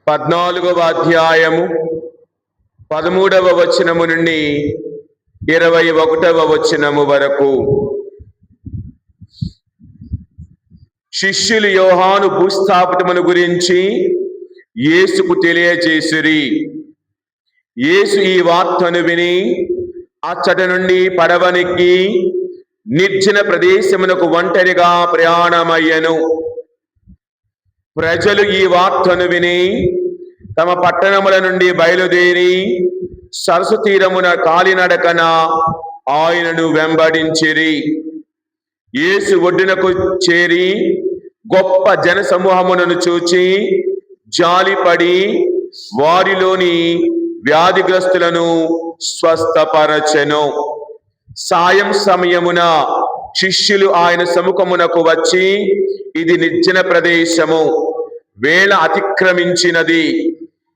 14వ అధ్యాయము 13వ వచనము నుండి 21వ వచనము వరకు. శిష్యులు యోహాను భూస్థాపితమును గురించి యేసుకు తెలియజేసిరి. యేసు ఈ వార్తను విని అచ్చట నుండి పడవనెక్కి నిర్జన ప్రదేశమునకు ఒంటరిగా ప్రయాణమయ్యెను. ప్రజలు ఈ వార్తను విని తమ పట్టణముల నుండి బయలుదేరి సరస్సు తీరమున కాలినడకన ఆయనను వెంబడించిరి. యేసు ఒడ్డునకు చేరి గొప్ప జన సమూహములను చూచి జాలిపడి వారిలోని వ్యాధిగ్రస్తులను స్వస్థపరచెను. సాయం సమయమున శిష్యులు ఆయన సముఖమునకు వచ్చి, ఇది నిర్జన ప్రదేశము, వేళ అతిక్రమించినది,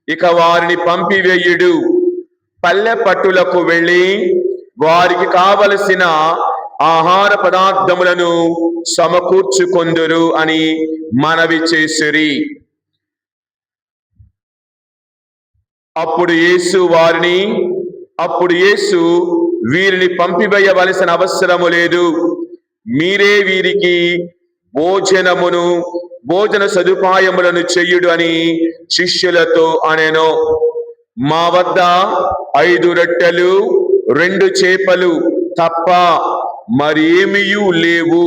ఇక వారిని పంపివేయుడు, పల్లె పట్టులకు వెళ్ళి వారికి కావలసిన ఆహార పదార్థములను సమకూర్చుకొందురు అని మనవి చేసిరి. అప్పుడు యేసు వీరిని పంపివేయవలసిన అవసరము లేదు, మీరే వీరికి భోజన సదుపాయములను చెయ్యుడు అని శిష్యులతో అనెను. మా వద్ద 5 రొట్టెలు 2 చేపలు తప్ప మరేమియూ లేవు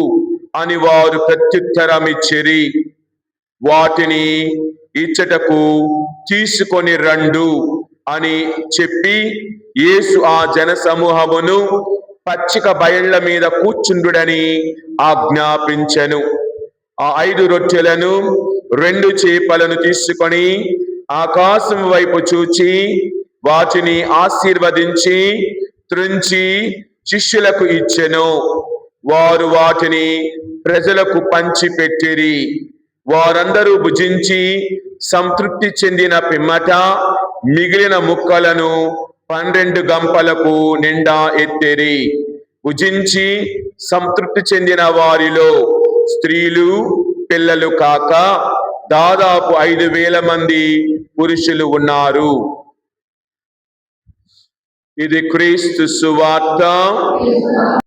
అని వారు ప్రత్యుత్తరమిచ్చిరి. వాటిని ఇచ్చటకు తీసుకొని రండు అని చెప్పి యేసు ఆ జన సమూహమును పచ్చిక బయళ్ల మీద కూర్చుండుడని ఆజ్ఞాపించెను. ఆ 5 రొట్టెలను 2 చేపలను తీసుకొని ఆకాశం వైపు చూచి వాటిని ఆశీర్వదించి త్రుంచి శిష్యులకు ఇచ్చెను. వారు వాటిని ప్రజలకు పంచిపెట్టిరి. వారందరూ భుజించి సంతృప్తి చెందిన పిమ్మట మిగిలిన ముక్కలను 12 గంపలకు నిండా ఎత్తిరి. భుజించి సంతృప్తి చెందిన వారిలో స్త్రీలు పిల్లలు కాక దాదాపు 5,000 మంది పురుషులు ఉన్నారు. ఇది క్రీస్తు సువార్త.